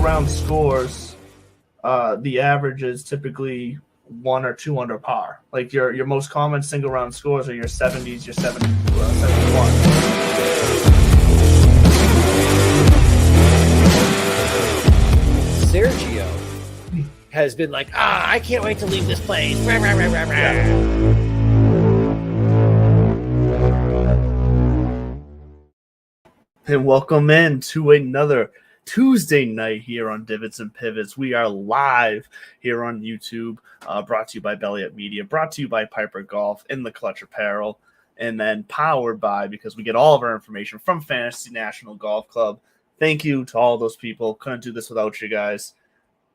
round scores, the average is typically 1 or 2 under par. Like your most common single round scores are your 70s, your 71. Sergio has been like, I can't wait to leave this place. And welcome in to another Tuesday night here on Divots and Pivots. We are live here on YouTube, brought to you by Belly Up Media, brought to you by Piper Golf, In the Clutch Apparel, and then powered by, because we get all of our information from Fantasy National Golf Club. Thank you to all those people. Couldn't do this without you guys.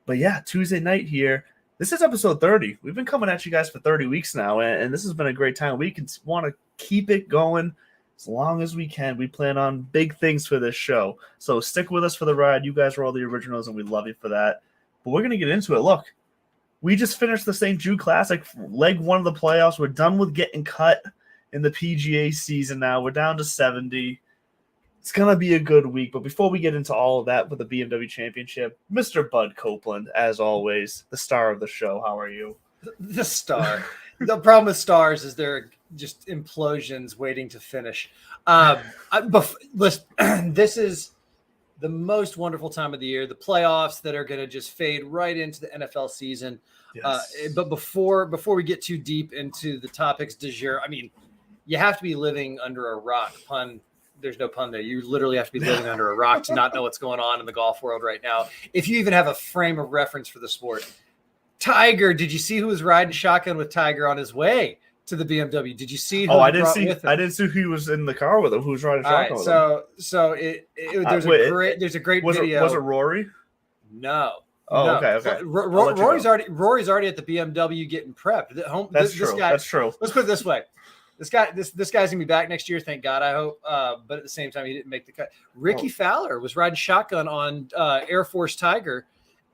But yeah, Tuesday night here. This is episode 30. We've been coming at you guys for 30 weeks now, and this has been a great time. We want to keep it going as long as we can. We plan on big things for this show. So stick with us for the ride. You guys are all the originals, and we love you for that. But we're going to get into it. Look, we just finished the St. Jude Classic, leg 1 of the playoffs. We're done with getting cut in the PGA season now. We're down to 70. It's going to be a good week. But before we get into all of that with the BMW Championship, Mr. Bud Copeland, as always, the star of the show. How are you? The star. The problem with stars is they're just implosions waiting to finish. Listen, this is the most wonderful time of the year. The playoffs that are going to just fade right into the NFL season. Yes. But before we get too deep into the topics du jour, I mean, you have to be living under a rock. There's no pun there. You literally have to be living under a rock to not know what's going on in the golf world right now. If you even have a frame of reference for the sport. Tiger, did you see who was riding shotgun with Tiger on his way to the BMW? Did you see? I didn't see who was in the car with him. Who was riding shotgun with him? So there's a great video. Was it Rory? No. Oh, no. Okay. Rory's already at the BMW getting prepped. That's true. Let's put it this way. This guy's gonna be back next year, thank God. I hope. But at the same time, he didn't make the cut. Ricky Fowler was riding shotgun on Air Force Tiger,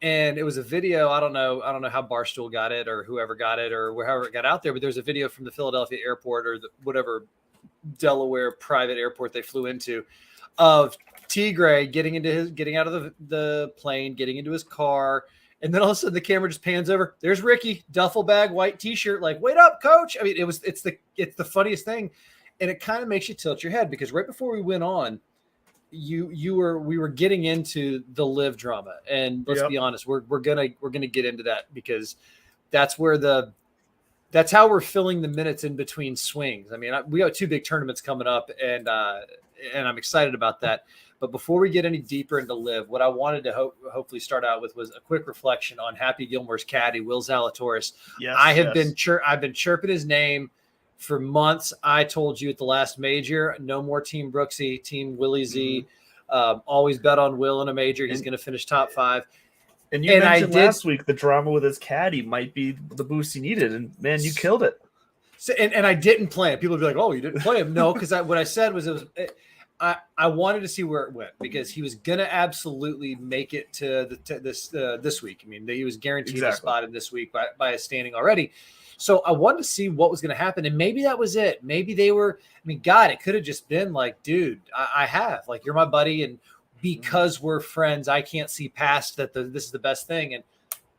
and it was a video. I don't know how Barstool got it or whoever got it or wherever it got out there. But there's a video from the Philadelphia airport or whatever Delaware private airport they flew into, of Tigre getting out of the plane, getting into his car. And then all of a sudden the camera just pans over. There's Ricky, duffel bag, white T-shirt, like, wait up, coach. I mean, it's the funniest thing. And it kind of makes you tilt your head because right before we went on, we were getting into the live drama. And let's be honest, we're gonna get into that because that's how we're filling the minutes in between swings. I mean, we got 2 big tournaments coming up and I'm excited about that. But before we get any deeper into live, what I wanted to hopefully start out with was a quick reflection on Happy Gilmore's caddy, Will Zalatoris. Yes, I've been chirping his name for months. I told you at the last major, no more Team Brooksy, Team Willie Z. Always bet on Will in a major. He's going to finish top 5. And you mentioned last week the drama with his caddy might be the boost he needed, and man, you killed it. So, and I didn't play him. People would be like, "Oh, you didn't play him?" No, because what I said was I wanted to see where it went because he was gonna absolutely make it to this week. I mean, he was guaranteed a spot in this week by his standing already. So I wanted to see what was going to happen, and maybe that was it. Maybe they were. I mean, God, it could have just been like, dude, you're my buddy, and because we're friends, I can't see past that. This is the best thing. And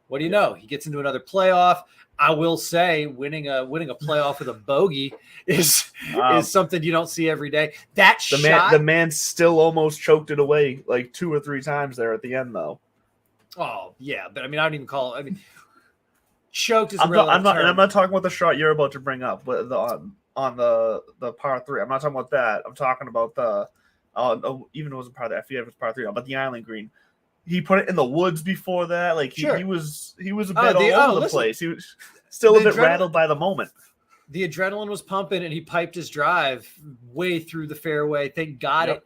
what do you know? He gets into another playoff. I will say, winning a playoff with a bogey is something you don't see every day. The man still almost choked it away like 2 or 3 times there at the end, though. Oh yeah, but I mean, I don't even call it. I mean, choked is. I'm not talking about the shot you're about to bring up, but on the par 3. I'm not talking about that. I'm talking about the even though it was a par 3. I forget if it was par 3, but the island green. He put it in the woods before that. Like he was a bit all over the place. He was still a bit rattled by the moment. The adrenaline was pumping, and he piped his drive way through the fairway. Thank God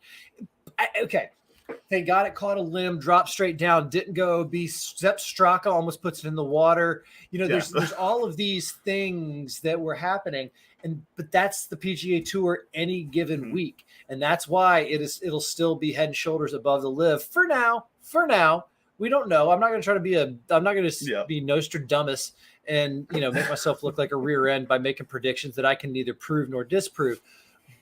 Thank God it caught a limb, dropped straight down, didn't go OB. Sepp Straka almost puts it in the water. You know, there's all of these things that were happening, but that's the PGA Tour any given week, and that's why it'll still be head and shoulders above the live for now. We don't know. I'm not going to try to be Nostradamus and make myself look like a rear end by making predictions that I can neither prove nor disprove.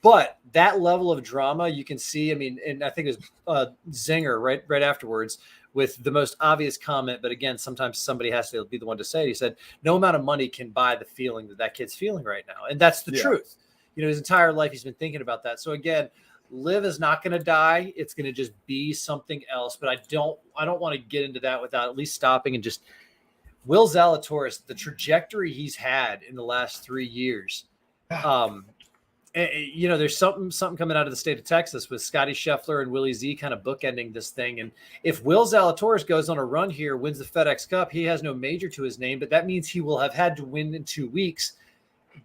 But that level of drama, you can see. I mean, and I think it was Zinger right afterwards with the most obvious comment. But again, sometimes somebody has to be the one to say it. He said, "No amount of money can buy the feeling that kid's feeling right now," and that's the truth. You know, his entire life he's been thinking about that. So again, Liv is not going to die. It's going to just be something else. But I don't want to get into that without at least stopping and just Will Zalatoris, the trajectory he's had in the last 3 years. You know, there's something coming out of the state of Texas with Scotty Scheffler and Willie Z kind of bookending this thing. And if Will Zalatoris goes on a run here, wins the FedEx Cup, he has no major to his name, but that means he will have had to win in 2 weeks.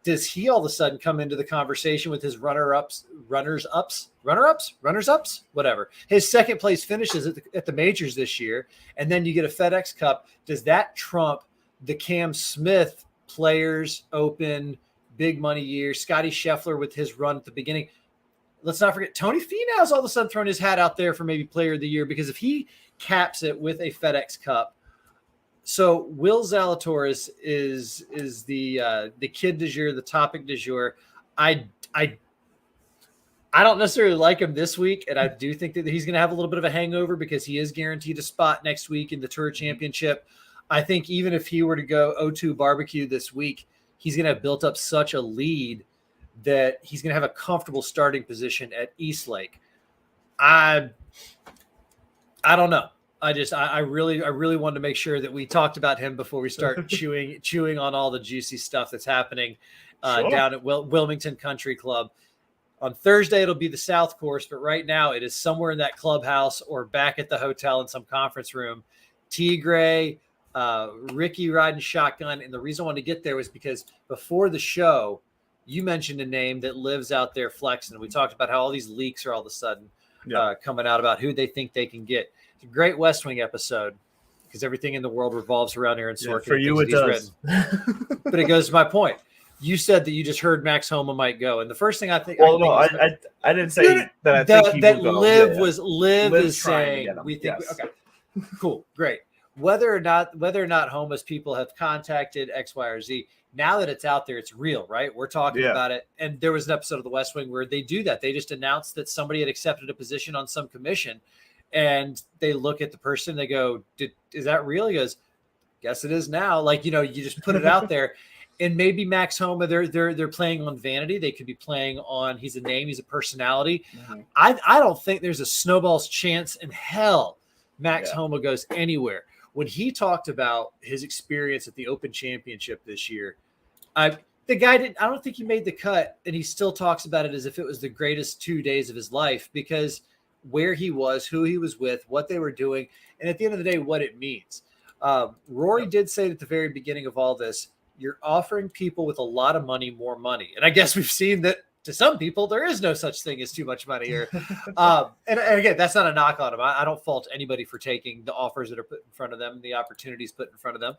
Does he all of a sudden come into the conversation with his runners-ups, whatever? His second place finishes at the majors this year, and then you get a FedEx Cup. Does that trump the Cam Smith Players Open big money year? Scotty Scheffler with his run at the beginning. Let's not forget Tony Finau's all of a sudden thrown his hat out there for maybe Player of the Year, because if he caps it with a FedEx Cup. So Will Zalatoris is the kid du jour, the topic du jour. I don't necessarily like him this week, and I do think that he's going to have a little bit of a hangover because he is guaranteed a spot next week in the Tour Championship. I think even if he were to go O2 barbecue this week, he's going to have built up such a lead that he's going to have a comfortable starting position at Eastlake. I don't know. I really wanted to make sure that we talked about him before we start chewing on all the juicy stuff that's happening down at Wilmington Country Club. On Thursday, it'll be the South Course, but right now it is somewhere in that clubhouse or back at the hotel in some conference room. Tigre, Ricky riding shotgun. And the reason I wanted to get there was because before the show, you mentioned a name that lives out there flexing. We talked about how all these leaks are all of a sudden coming out about who they think they can get. It's a great West Wing episode because everything in the world revolves around Aaron Sorkin. For you, it does. But it goes to my point. You said that you just heard Max Homa might go, and the first thing I think. Well, I didn't say that. I think he that will go. Liv is saying we think. Yes. Okay, cool, great. Whether or not Homa's people have contacted X, Y, or Z. Now that it's out there, it's real, right? We're talking about it. And there was an episode of The West Wing where they do that. They just announced that somebody had accepted a position on some commission. And they look at the person, they go, is that real? He goes, guess it is now. Like, you just put it out there. And maybe Max Homa, they're playing on vanity. They could be playing on, he's a name, he's a personality. Mm-hmm. I don't think there's a snowball's chance in hell Max Homa goes anywhere. When he talked about his experience at the Open Championship this year, the guy I don't think he made the cut, and he still talks about it as if it was the greatest 2 days of his life because where he was, who he was with, what they were doing, and at the end of the day, what it means. Rory did say at the very beginning of all this, you're offering people with a lot of money more money. And I guess we've seen that to some people, there is no such thing as too much money here. And again, that's not a knock on them. I don't fault anybody for taking the offers that are put in front of them, the opportunities put in front of them.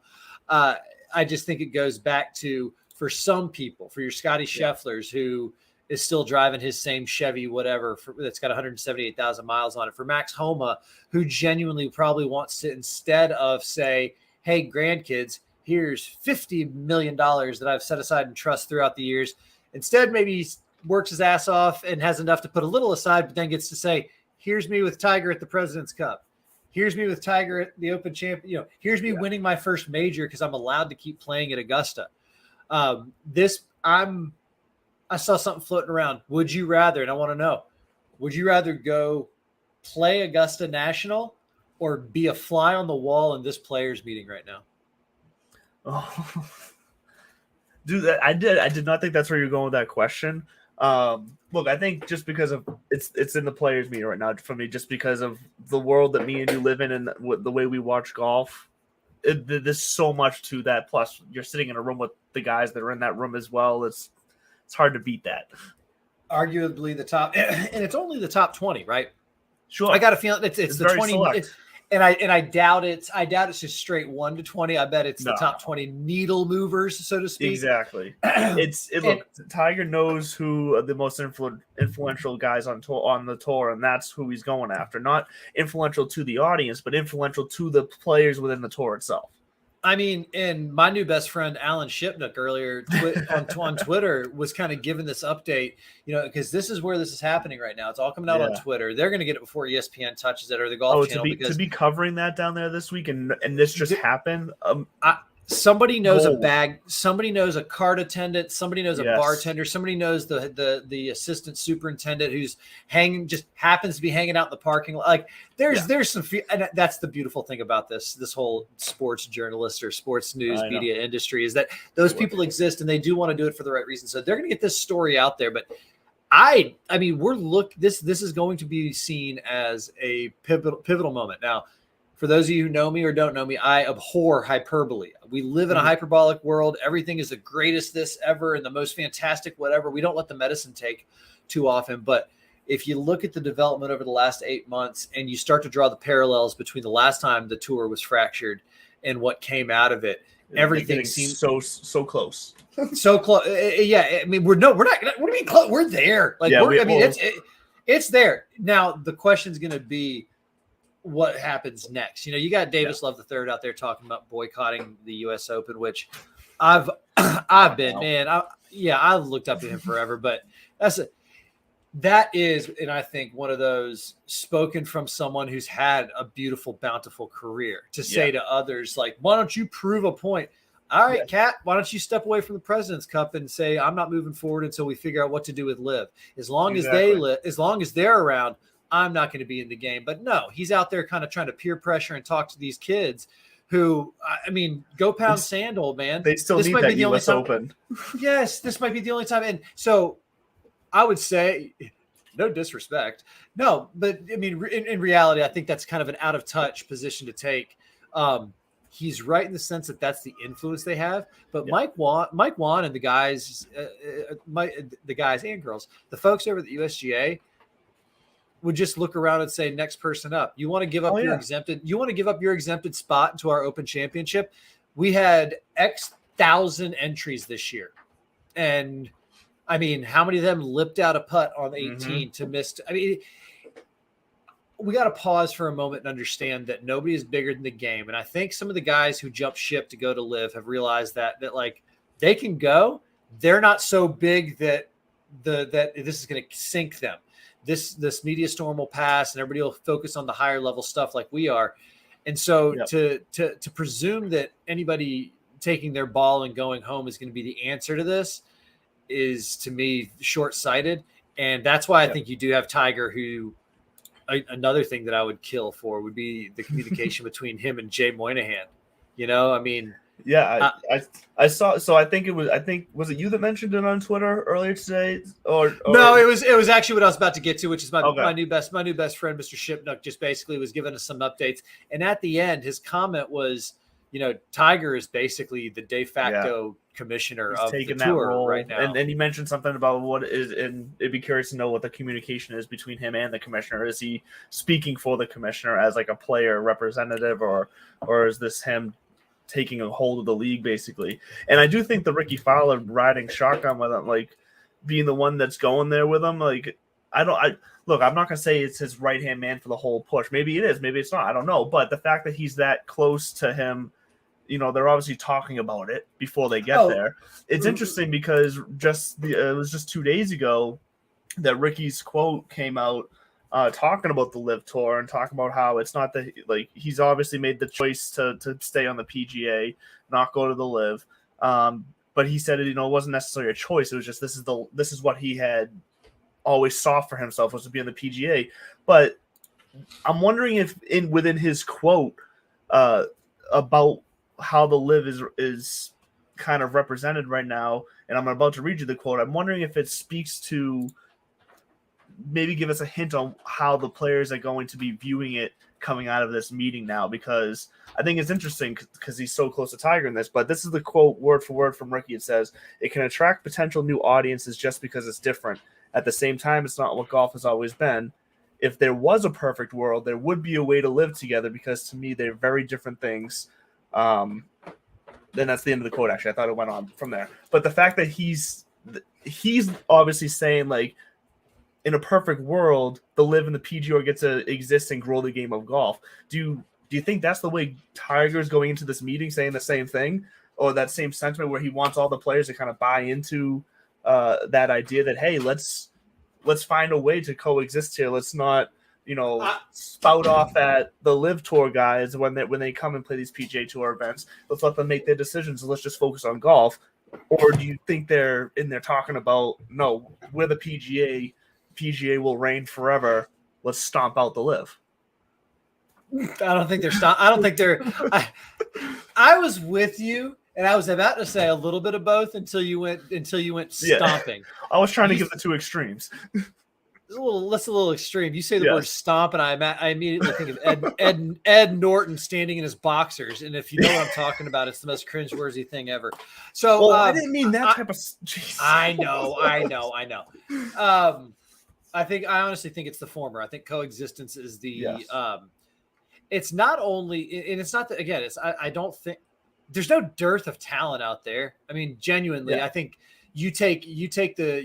I just think it goes back to, for some people, for your Scotty Schefflers, who is still driving his same Chevy, whatever, that's got 178,000 miles on it. For Max Homa, who genuinely probably wants to, instead of say, hey, grandkids, here's $50 million that I've set aside in trust throughout the years. Instead, maybe he works his ass off and has enough to put a little aside, but then gets to say, here's me with Tiger at the President's Cup. Here's me with Tiger at the Open Champion. Here's me winning my first major because I'm allowed to keep playing at Augusta. I saw something floating around. Would you rather, and I want to know, would you rather go play Augusta National or be a fly on the wall in this players meeting right now? Oh, dude, I did not think that's where you're going with that question. Look, I think just because of it's in the players meeting right now for me, just because of the world that me and you live in and the way we watch golf, there's so much to that. Plus, you're sitting in a room with the guys that are in that room as well. It's hard to beat that. Arguably the top, and it's only the top 20, right? Sure. I got a feeling it's the 20. And I doubt it's just straight 1 to 20. I bet it's the top 20 needle movers, so to speak. Exactly. Look, Tiger knows who the most influential guys on the tour, and that's who he's going after. Not influential to the audience, but influential to the players within the tour itself. I mean, and my new best friend, Alan Shipnuck, earlier on Twitter was kind of giving this update, because this is where this is happening right now. It's all coming out on Twitter. They're going to get it before ESPN touches it or the Golf Channel. To be covering that down there this week and this just happened. Somebody knows a bag. Somebody knows a cart attendant. Somebody knows a bartender. Somebody knows the assistant superintendent who's just happens to be hanging out in the parking lot. Like there's some, and that's the beautiful thing about this whole sports journalist or sports news media industry is that those people exist and they do want to do it for the right reason. So they're going to get this story out there. But I mean, this is going to be seen as a pivotal moment now. For those of you who know me or don't know me, I abhor hyperbole. We live in a hyperbolic world. Everything is the greatest this ever and the most fantastic whatever. We don't let the medicine take too often. But if you look at the development over the last 8 months and you start to draw the parallels between the last time the tour was fractured and what came out of it, everything seems so close. So close. Yeah. I mean, we're not. What do you mean close? We're there. It's there. Now, the question is going to be, what happens next? You got Davis Love III out there talking about boycotting the U.S. Open, which I've been, man. I've looked up to him forever, but that is, and I think one of those spoken from someone who's had a beautiful, bountiful career to say to others, like, why don't you prove a point? All right, Kat, why don't you step away from the President's Cup and say, I'm not moving forward until we figure out what to do with Liv. As long as they're around, I'm not going to be in the game. But no, he's out there kind of trying to peer pressure and talk to these kids who, I mean, go pound sand, old man. They still need that U.S. Open. Yes, this might be the only time. And so I would say, no disrespect. No, but I mean, in reality, I think that's kind of an out of touch position to take. He's right in the sense that that's the influence they have. But Mike Wan and the guys, the guys and girls, the folks over at the USGA, would just look around and say, next person up. You want to give up your exempted? You want to give up your exempted spot into our Open Championship? We had X thousand entries this year, and I mean, how many of them lipped out a putt on 18 to miss? I mean, we got to pause for a moment and understand that nobody is bigger than the game. And I think some of the guys who jumped ship to go to Live have realized that like they can go. They're not so big that that this is going to sink them. This media storm will pass and everybody will focus on the higher level stuff like we are. And so to presume that anybody taking their ball and going home is going to be the answer to this is, to me, short-sighted. And that's why I think you do have Tiger, who another thing that I would kill for would be the communication between him and Jay Moynihan. I mean, I saw. So I think was it you that mentioned it on Twitter earlier today, or no? It was actually what I was about to get to, which is my new best friend, Mr. Shipnuck, just basically was giving us some updates. And at the end, his comment was, Tiger is basically the de facto commissioner of the tour right now. And he mentioned something about what is, and it'd be curious to know what the communication is between him and the commissioner. Is he speaking for the commissioner as like a player representative, or is this him taking a hold of the league basically? And I do think the Ricky Fowler riding shotgun with him, like being the one that's going there with him, like look, I'm not gonna say it's his right hand man for the whole push. Maybe it is, maybe it's not. I don't know. But the fact that he's that close to him, they're obviously talking about it before they get there. It's interesting because it was just 2 days ago that Ricky's quote came out talking about the Live Tour and talking about how it's not that, like, he's obviously made the choice to stay on the PGA, not go to the Live. But he said it wasn't necessarily a choice. It was just this is what he had always saw for himself, was to be on the PGA. But I'm wondering if within his quote about how the Live is kind of represented right now, and I'm about to read you the quote, I'm wondering if it speaks to maybe give us a hint on how the players are going to be viewing it coming out of this meeting now, because I think it's interesting because he's so close to Tiger in this. But this is the quote word for word from Ricky. It says, "It can attract potential new audiences just because it's different. At the same time, it's not what golf has always been. If there was a perfect world, there would be a way to live together, because to me, they're very different things." Then that's the end of the quote. Actually, I thought it went on from there. But the fact that he's obviously saying, like, in a perfect world, the Live and the PGA get to exist and grow the game of golf. Do Do you think that's the way Tiger's going into this meeting saying the same thing, or that same sentiment where he wants all the players to kind of buy into that idea that, hey, let's find a way to coexist here. Let's not, spout off at the Live Tour guys when they come and play these PGA Tour events. Let's let them make their decisions and let's just focus on golf. Or do you think they're in there talking about, no, we're the PGA. PGA will reign forever. Let's stomp out the Live. I don't think they're. I was with you, and I was about to say a little bit of both until you went stomping. Yeah. I was trying to give the two extremes. That's a little extreme. You say the word stomp, and I immediately think of Ed Norton standing in his boxers. And if you know what I'm talking about, it's the most cringeworthy thing ever. So I didn't mean that type of. Geez. I know. I honestly think it's the former. I think coexistence is the. Yes. It's not only, and it's not that again. I don't think there's no dearth of talent out there. I mean, genuinely, I think you take the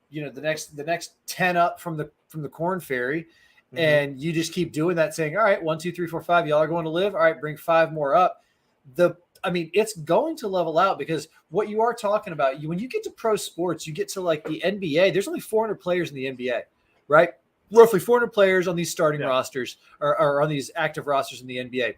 the next 10 up from the Corn Ferry, and you just keep doing that, saying, all right, 1, 2, 3, 4, 5, y'all are going to Live. All right, bring 5 more up. It's going to level out, because what you are talking about, when you get to pro sports, you get to like the NBA, there's only 400 players in the NBA, right? Roughly 400 players on these starting rosters or on these active rosters in the NBA,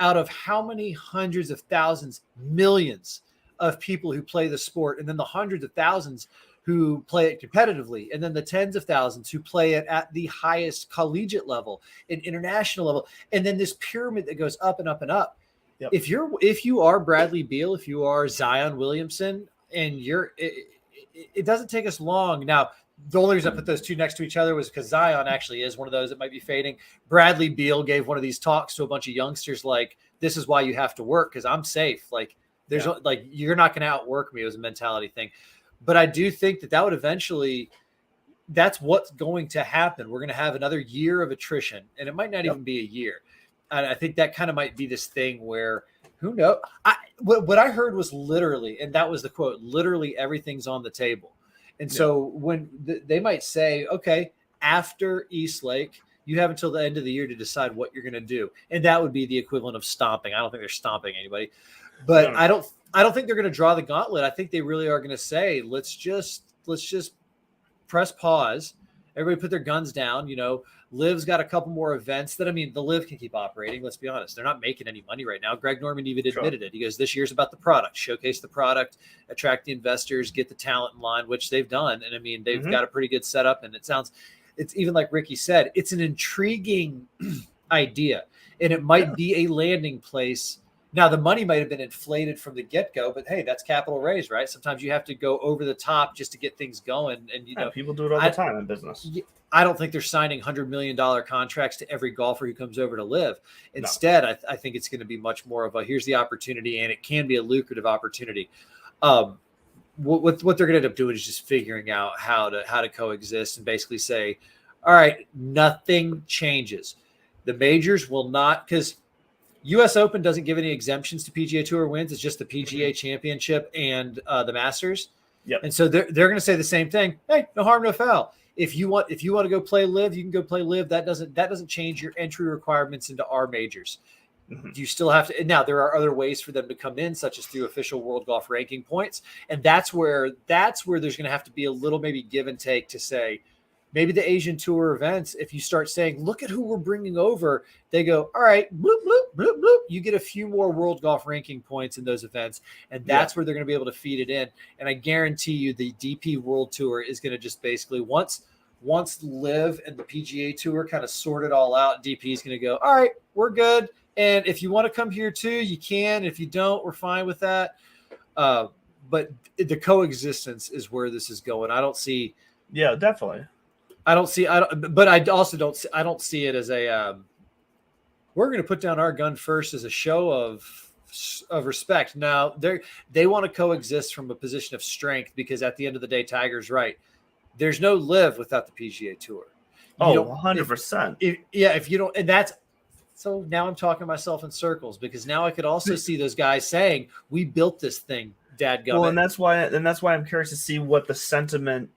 out of how many hundreds of thousands, millions of people who play the sport, and then the hundreds of thousands who play it competitively, and then the tens of thousands who play it at the highest collegiate level and international level. And then this pyramid that goes up and up and up. Yep. If you are Bradley Beal, if you are Zion Williamson, and it doesn't take us long. Now, the only reason I put those two next to each other was because Zion actually is one of those that might be fading. Bradley Beal gave one of these talks to a bunch of youngsters, like, this is why you have to work, because I'm safe. Like, there's like, you're not going to outwork me. It was a mentality thing. But I do think that would eventually, that's what's going to happen. We're going to have another year of attrition, and it might not even be a year. And I think that kind of might be this thing where, who knows? What I heard was literally, and that was the quote, literally everything's on the table. And so when they might say, okay, after East Lake, you have until the end of the year to decide what you're going to do. And that would be the equivalent of stomping. I don't think they're stomping anybody, but I don't think they're going to draw the gauntlet. I think they really are going to say, let's just press pause. Everybody put their guns down. Liv's got a couple more events the Live can keep operating. Let's be honest. They're not making any money right now. Greg Norman even admitted it. He goes, this year's about the product, showcase the product, attract the investors, get the talent in line, which they've done. And they've got a pretty good setup, and it's even like Ricky said, it's an intriguing idea, and it might be a landing place. Now, the money might have been inflated from the get-go, but hey, that's capital raise, right? Sometimes you have to go over the top just to get things going. And people do it all the time in business. I don't think they're signing $100 million contracts to every golfer who comes over to Live. Instead, I think it's going to be much more of a, here's the opportunity, and it can be a lucrative opportunity. What they're going to end up doing is just figuring out how to coexist and basically say, all right, nothing changes. The majors will not, because U.S. Open doesn't give any exemptions to PGA Tour wins. It's just the PGA Championship and the Masters. Yep. And so they're going to say the same thing. Hey, no harm, no foul. If you want to go play Live, you can go play Live. That doesn't change your entry requirements into our majors. You still have to. And now there are other ways for them to come in, such as through official World Golf Ranking points. And that's where there's going to have to be a little maybe give and take to say, maybe the Asian Tour events, if you start saying, look at who we're bringing over, they go, all right, bloop, bloop, bloop, bloop. You get a few more World Golf Ranking points in those events, and that's where they're going to be able to feed it in. And I guarantee you the DP World Tour is going to just basically, once Live and the PGA Tour kind of sort it all out, DP is going to go, all right, we're good. And if you want to come here too, you can. If you don't, we're fine with that. But the coexistence is where this is going. I don't see. Yeah, definitely. I don't see it as a we're going to put down our gun first as a show of respect. Now they want to coexist from a position of strength, because at the end of the day, Tiger's right. There's no Live without the PGA Tour. 100%. If you don't, and that's so now I'm talking myself in circles, because now I could also see those guys saying, we built this thing, dadgummit. Well, and that's why I'm curious to see what the sentiment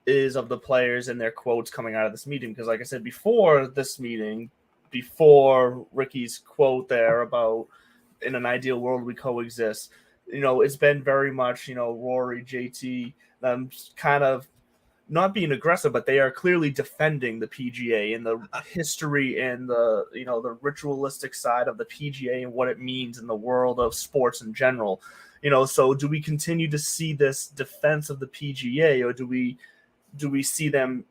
is of the players and their quotes coming out of this meeting, because like I said before this meeting, before Ricky's quote there about in an ideal world we coexist, it's been very much, Rory, JT, them kind of not being aggressive, but they are clearly defending the PGA and the history and the ritualistic side of the PGA and what it means in the world of sports in general. So do we continue to see this defense of the PGA, or do we see them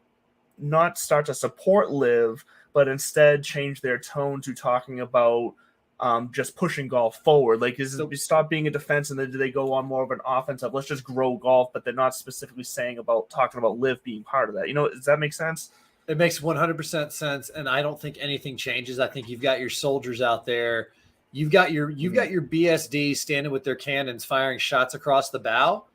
not start to support Liv, but instead change their tone to talking about just pushing golf forward? Like, stop being a defense, and then do they go on more of an offensive? Let's just grow golf, but they're not specifically talking about Liv being part of that. Does that make sense? It makes 100% sense, and I don't think anything changes. I think you've got your soldiers out there. You've got your BSD standing with their cannons, firing shots across the bow,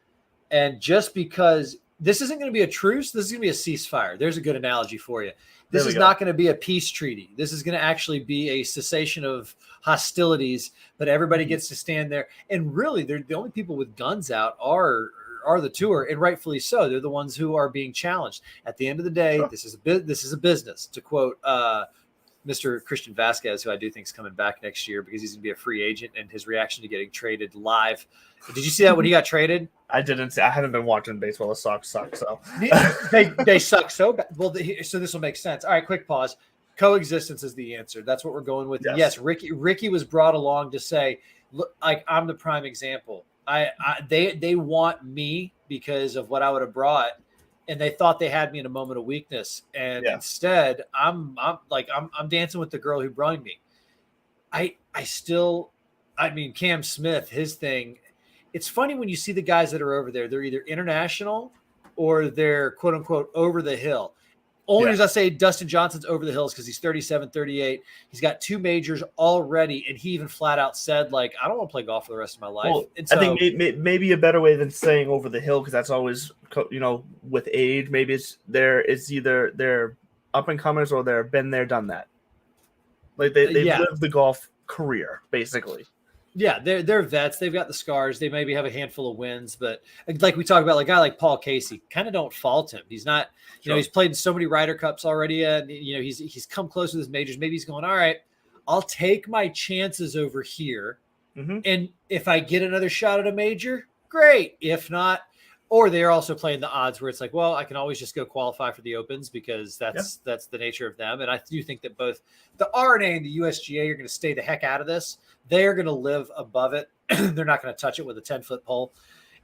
and just because this isn't going to be a truce, this is going to be a ceasefire. There's a good analogy for you. This is not going to be a peace treaty. This is going to actually be a cessation of hostilities, but everybody gets to stand there. And really, they're the only people with guns out are the tour, and rightfully so. They're the ones who are being challenged. At the end of the day, sure. This is a business. To quote Mr. Christian Vasquez, who I do think is coming back next year because he's going to be a free agent, and his reaction to getting traded live. Did you see that when he got traded? I didn't see. I haven't been watching baseball. The Sox suck. So they suck so bad. Well, so this will make sense. All right, quick pause. Coexistence is the answer. That's what we're going with. Yes, Ricky was brought along to say, look, like, I'm the prime example. They want me because of what I would have brought, and they thought they had me in a moment of weakness, and instead I'm dancing with the girl who brought me. Cam Smith, his thing. It's funny when you see the guys that are over there, they're either international or they're quote unquote over the hill. Only reason I say Dustin Johnson's over the hills because he's 37, 38. He's got 2 majors already. And he even flat out said, like, I don't want to play golf for the rest of my life. Well, I think maybe a better way than saying over the hill, because that's always, with age, maybe it's either they're up and comers or they're been there, done that. Like they've lived the golf career, basically. Yeah, they're vets. They've got the scars. They maybe have a handful of wins, but like we talk about, like a guy like Paul Casey, kind of don't fault him. He's not, he's played in so many Ryder Cups already, and he's come close with his majors. Maybe he's going, all right, I'll take my chances over here, and if I get another shot at a major, great. If not, or they're also playing the odds where it's like, well, I can always just go qualify for the Opens because that's the nature of them. And I do think that both the RNA and the USGA are going to stay the heck out of this. They're going to live above it. They're not going to touch it with a 10-foot pole.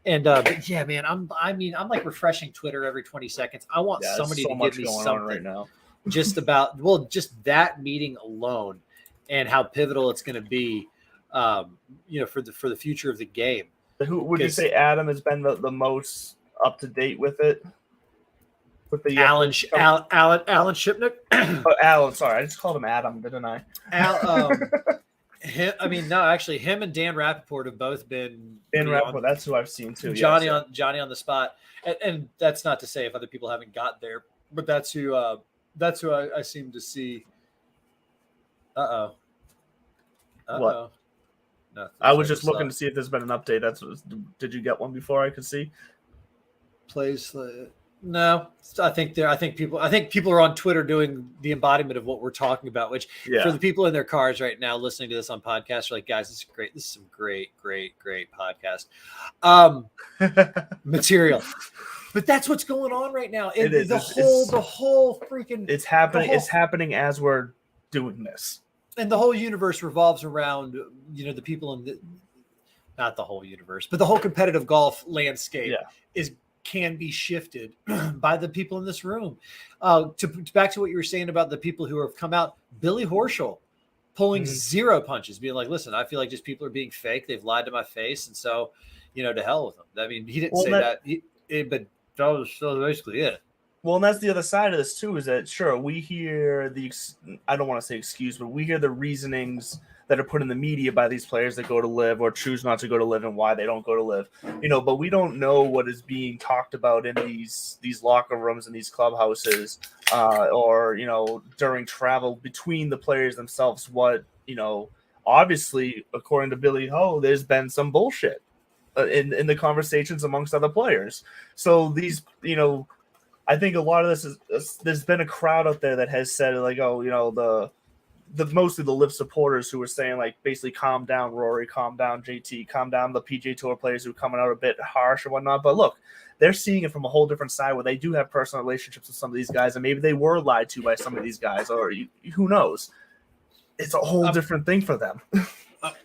And but yeah, man, I'm like refreshing Twitter every 20 seconds. I want somebody to give me something right now, just about just that meeting alone and how pivotal it's going to be, for the future of the game. Who would you say Adam has been the most up to date with it? With the Alan Shipnick. Alan, sorry, I just called him Adam, didn't I? Him and Dan Rappaport have both been. Dan Rappaport, that's who I've seen too. Johnny on the spot, and that's not to say if other people haven't got there, but that's who I seem to see. What? Nothing. I was just looking to see if there's been an update. Did you get one before I could see? Plays. No, I think people are on Twitter doing the embodiment of what we're talking about. Which for the people in their cars right now listening to this on podcast, are like, guys, this is great. This is some great podcast material. But that's what's going on right now. It is the whole freaking. It's happening. It's happening as we're doing this. And the whole universe revolves around, the people in not the whole universe, but the whole competitive golf landscape can be shifted by the people in this room. Back to what you were saying about the people who have come out, Billy Horschel pulling 0 punches, being like, listen, I feel like just people are being fake. They've lied to my face. And so, to hell with them. I mean, he didn't say that, but that was basically it. Well, and that's the other side of this too, is that sure, we hear I don't want to say excuse, but we hear the reasonings that are put in the media by these players that go to live or choose not to go to live and why they don't go to live, but we don't know what is being talked about in these locker rooms and these clubhouses, or, during travel between the players themselves. What, obviously, according to Billy Ho, there's been some bullshit in the conversations amongst other players. So these, I think a lot of this is there's been a crowd out there that has said like, oh, mostly the Liv supporters who were saying, like, basically calm down, Rory, calm down, JT, calm down, the PGA Tour players who are coming out a bit harsh and whatnot. But look, they're seeing it from a whole different side where they do have personal relationships with some of these guys, and maybe they were lied to by some of these guys, or who knows? It's a whole different thing for them.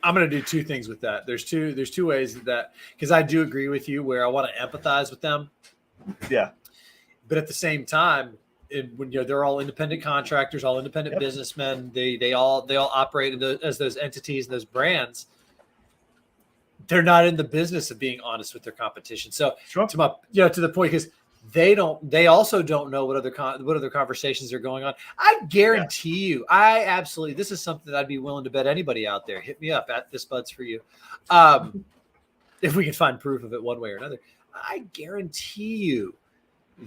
I'm going to do two things with that. There's two ways that, because I do agree with you where I want to empathize with them. Yeah. But at the same time, when they're all independent contractors, all independent businessmen, they all operate as those entities and those brands. They're not in the business of being honest with their competition. So to the point, because they also don't know what other conversations are going on. I guarantee you, this is something that I'd be willing to bet anybody out there. Hit me up at This Bud's for you. If we can find proof of it one way or another, I guarantee you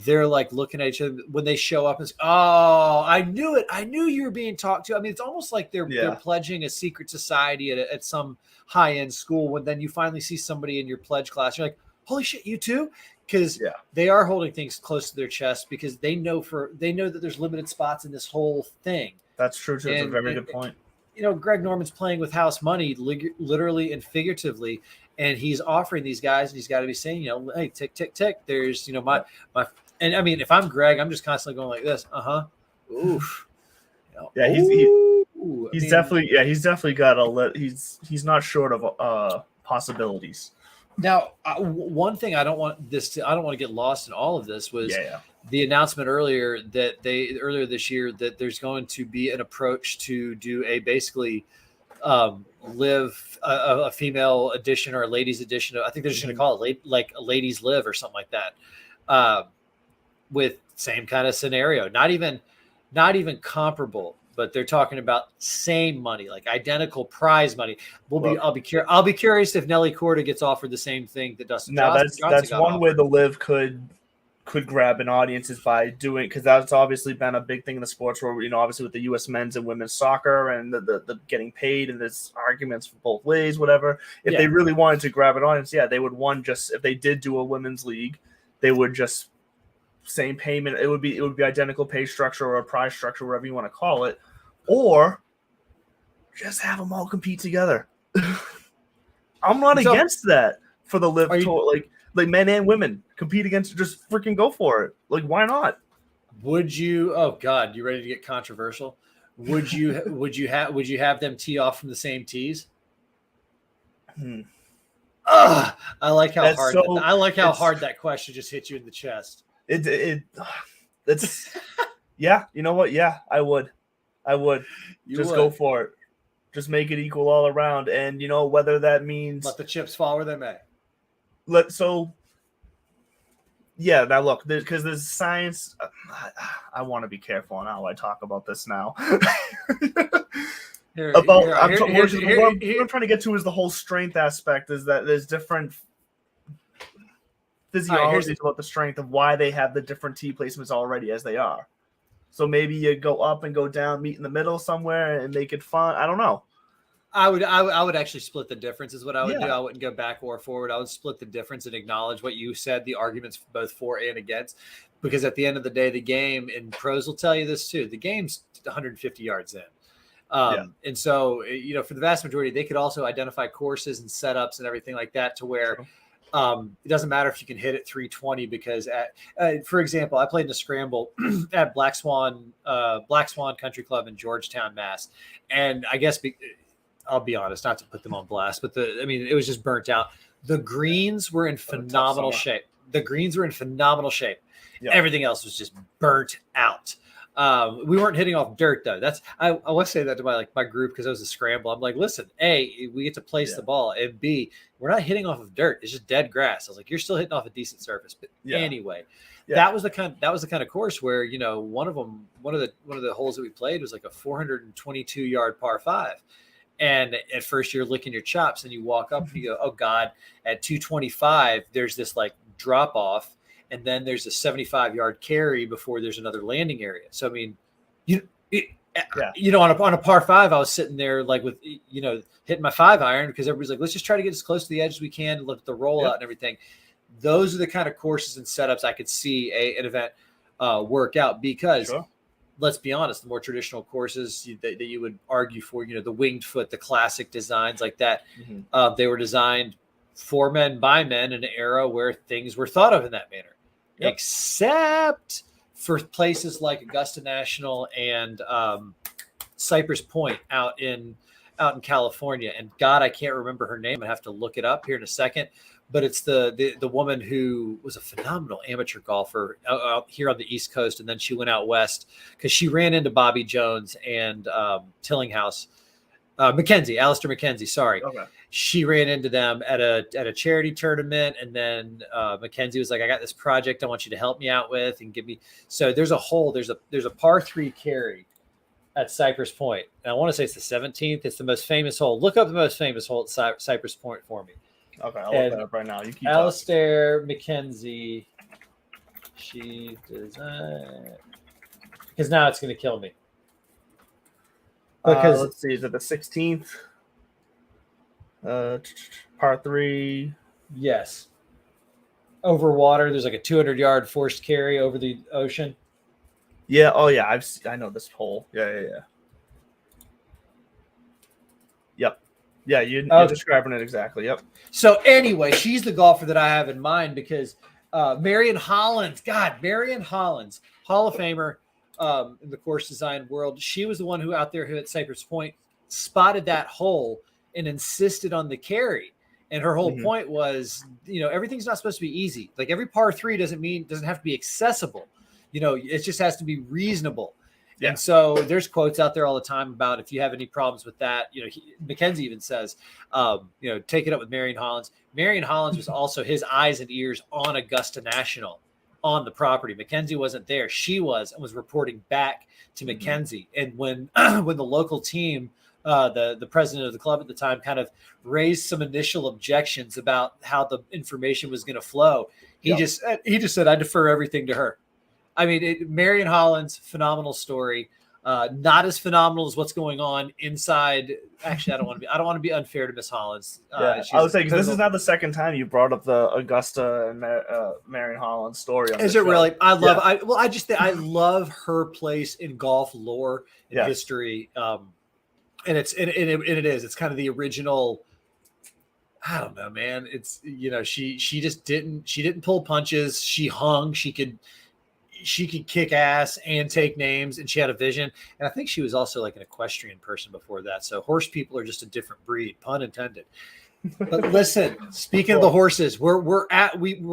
they're like looking at each other when they show up and say, "Oh, I knew it. I knew you were being talked to." I mean, it's almost like they're pledging a secret society at some high-end school when then you finally see somebody in your pledge class. You're like, holy shit, you too? Because they are holding things close to their chest because they know that there's limited spots in this whole thing. That's true too. It's a very good point. Greg Norman's playing with house money, literally and figuratively, and he's offering these guys, and he's got to be saying, hey, tick, tick, tick. There's, my, and I mean, if I'm Greg, I'm just constantly going like this. Oof. Yeah, he's definitely got he's not short of possibilities. Now, one thing I don't want to get lost in all of this was the announcement earlier this year that there's going to be an approach to do a basically live a female edition or a ladies edition. I think they're just going to call it like a ladies live or something like that. With same kind of scenario, not even comparable, but they're talking about same money, like identical prize money. I'll be curious if Nelly Korda gets offered the same thing that Dustin Johnson. That's one way the live could grab an audience is by doing, because that's obviously been a big thing in the sports where, obviously with the U.S. men's and women's soccer and the getting paid and there's arguments for both ways, whatever. If they really wanted to grab an audience, they would if they did do a women's league, they would just same payment. It would be identical pay structure or a prize structure, whatever you want to call it, or just have them all compete together. I'm not against that for the live tour, like men and women compete against. Just freaking go for it. Like, why not? Would you? Oh God, you ready to get controversial? Would you have them tee off from the same tees? I like how hard that question just hit you in the chest. It's you know what? Yeah, I would go for it. Just make it equal all around. And whether that means let the chips fall where they may. Now look, because there's science. I want to be careful on how I talk about this now. What I'm trying to get to is the whole strength aspect, is that there's different physiologies about the strength of why they have the different tee placements already as they are. So maybe you go up and go down, meet in the middle somewhere and make it fun. I don't know. I would actually split the difference is what I would do. I wouldn't go back or forward. I would split the difference and acknowledge what you said, the arguments both for and against, because at the end of the day, the game, and pros will tell you this too, the game's 150 yards in. And so, for the vast majority, they could also identify courses and setups and everything like that to where it doesn't matter if you can hit at 320 because for example, I played in a scramble at Black Swan Country Club in Georgetown, Mass. And I guess I'll be honest, not to put them on blast, but it was just burnt out. The greens were in phenomenal shape. Yeah. Everything else was just burnt out. We weren't hitting off dirt though. I want to say that to my group because it was a scramble. I'm like, listen, A, we get to place the ball, and B, we're not hitting off of dirt. It's just dead grass. I was like, you're still hitting off a decent surface. But anyway, that was the kind of course where one of the holes that we played was like a 422 yard par 5. And at first you're licking your chops and you walk up and you go, oh God, at 225, there's this like drop off. And then there's a 75-yard carry before there's another landing area. So, I mean, on a par 5, I was sitting there like with, hitting my 5-iron because everybody's like, let's just try to get as close to the edge as we can and let the roll out and everything. Those are the kind of courses and setups I could see an event work out because let's be honest, the more traditional courses that you would argue for, the winged foot, the classic designs like that, they were designed for men by men in an era where things were thought of in that manner, except for places like Augusta National and Cypress Point out in California. And God, I can't remember her name. I have to look it up here in a second. But it's the woman who was a phenomenal amateur golfer out here on the East Coast, and then she went out west because she ran into Bobby Jones and Tillinghouse, Alistair McKenzie. Sorry, she ran into them at a charity tournament, and then McKenzie was like, "I got this project I want you to help me out with and give me." So there's a par 3 carry at Cypress Point, and I want to say it's the 17th. It's the most famous hole. Look up the most famous hole at Cypress Point for me. Okay, I'll look that up right now. You keep Alistair McKenzie. She designed, because now it's going to kill me. Because let's see, is it the 16th? Par 3. Yes. Over water, there's like a 200-yard forced carry over the ocean. Yeah. Oh, yeah. I know this hole. Yeah. Yep. Yeah, you're describing it exactly. Yep. So anyway, she's the golfer that I have in mind because Marion Hollins, Hall of Famer in the course design world. She was the one who out there who at Cypress Point spotted that hole and insisted on the carry. And her whole point was, everything's not supposed to be easy. Like every par 3 doesn't have to be accessible. It just has to be reasonable. Yeah. And so there's quotes out there all the time about if you have any problems with that, McKenzie even says, take it up with Marion Hollins. Marion Hollins was also his eyes and ears on Augusta National on the property. McKenzie wasn't there. She was, and was reporting back to McKenzie. And when the local team, the president of the club at the time kind of raised some initial objections about how the information was going to flow, he just said, I defer everything to her. I mean, Marion Hollins, phenomenal story. Not as phenomenal as what's going on inside. Actually, I don't want to be unfair to Miss Hollins. I would say this is not the second time you brought up the Augusta and Marion Hollins story. Is it really? I love. Yeah. I love her place in golf lore and history. And it is. It's kind of the original. I don't know, man. It's she just didn't pull punches. She hung. She could kick ass and take names, and she had a vision. And I think she was also like an equestrian person before that. So horse people are just a different breed, pun intended. But listen, speaking of the horses, we're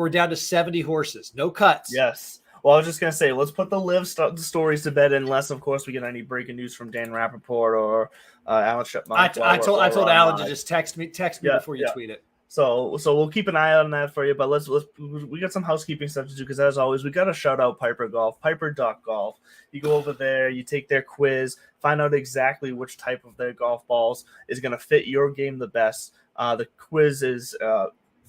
down to 70 horses, no cuts. Yes. Well, I was just gonna say, let's put the live stories to bed, unless of course we get any breaking news from Dan Rappaport or Alan Shipmont. I told Alan to just text me before you tweet it. So we'll keep an eye on that for you. But we got some housekeeping stuff to do, because as always, we got to shout out Piper Golf, Piper.golf. You go over there, you take their quiz, find out exactly which type of their golf balls is going to fit your game the best. The quiz is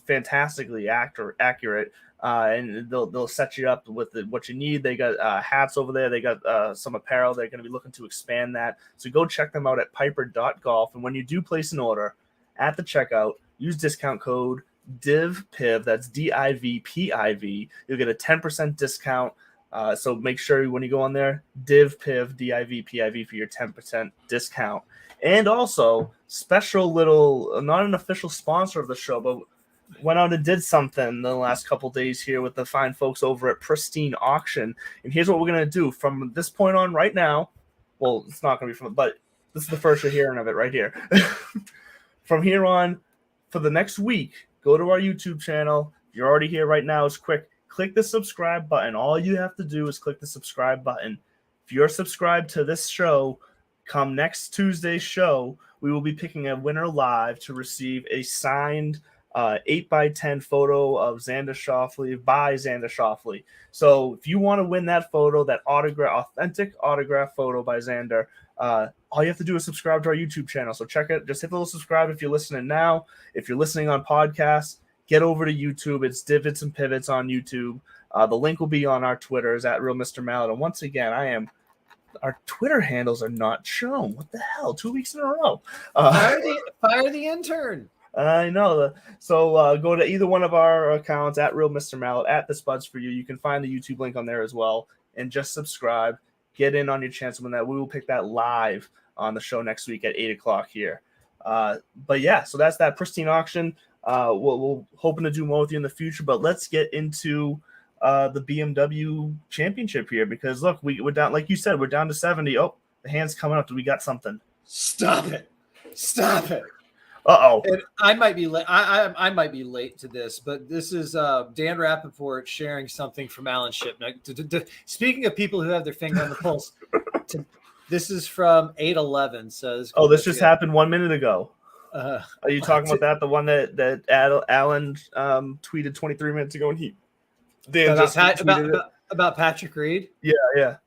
fantastically accurate, and they'll set you up with what you need. They got hats over there. They got some apparel. They're going to be looking to expand that. So go check them out at Piper.golf. And when you do place an order at the checkout, use discount code DIVPIV, that's DIVPIV. You'll get a 10% discount. So make sure when you go on there, DIVPIV, DIVPIV for your 10% discount. And also, special little, not an official sponsor of the show, but went out and did something in the last couple days here with the fine folks over at Pristine Auction. And here's what we're going to do from this point on right now. Well, it's not going to be but this is the first you're hearing of it right here. From here on, for the next week, go to our YouTube channel. If you're already here right now, it's quick. Click the subscribe button. All you have to do is click the subscribe button. If you're subscribed to this show, come next Tuesday's show, we will be picking a winner live to receive a signed 8x10 photo of Xander Schauffele by Xander Schauffele. So if you want to win that photo, that authentic autograph photo by Xander, all you have to do is subscribe to our YouTube channel. So check it. Just hit the little subscribe if you're listening now. If you're listening on podcasts, get over to YouTube. It's Divots and Pivots on YouTube. The link will be on our Twitters at Real Mr. Mallet. And once again, our Twitter handles are not shown. What the hell? 2 weeks in a row. Fire the intern. I know. So go to either one of our accounts at Real Mr. Mallet, at The Spuds For You. You can find the YouTube link on there as well. And just subscribe. get in on your chance to win that. We will pick that live on the show next week at 8:00 here. But yeah, so that's that pristine auction. We'll hoping to do more with you in the future, but let's get into the BMW championship here, because look, we're down, like you said, we're down to 70. Oh, the hand's coming up. Do we got something? Stop it. Uh-oh. And I might be late. I might be late to this, but this is Dan Rappaport sharing something from Alan Shipnuck. Speaking of people who have their finger on the pulse, this is from 8/11. So this just happened 1 minute ago. Are you talking about that? The one that Alan tweeted 23 minutes ago, and about Patrick Reed? Yeah.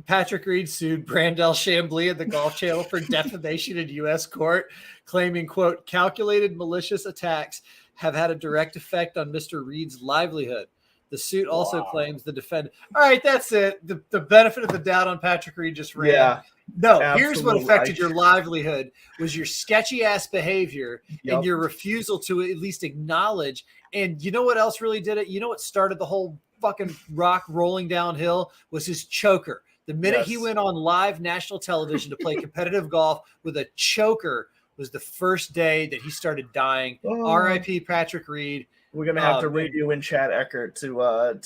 Patrick Reed sued Brandel Chambly at the Golf Channel for defamation in U.S. court, claiming, quote, calculated malicious attacks have had a direct effect on Mr. Reed's livelihood. The suit also claims the defendant. All right, that's it. The benefit of the doubt on Patrick Reed just ran. Yeah. No, here's what affected your livelihood was your sketchy ass behavior and your refusal to at least acknowledge. And you know what else really did it? You know what started the whole fucking rock rolling downhill was his choker. The minute he went on live national television to play competitive golf with a choker was the first day that he started dying. R.I.P. Patrick Reed. We're gonna have to radio in Chad Eckert to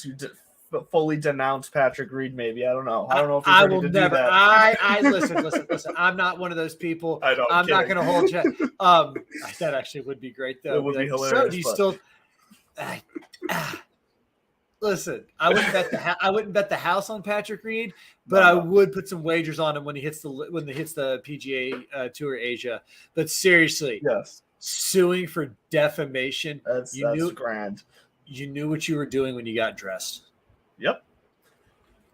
fully denounce Patrick Reed. Maybe I don't know. I don't know if he's ready to do that. I listen. I'm not one of I'm not going to hold Chad. That actually would be great though. It would be hilarious. So do you still? Listen, I wouldn't bet the house on Patrick Reed, but I would put some wagers on him when he hits the PGA Tour Asia. But seriously, suing for defamation. That's grand. You knew what you were doing when you got dressed. Yep.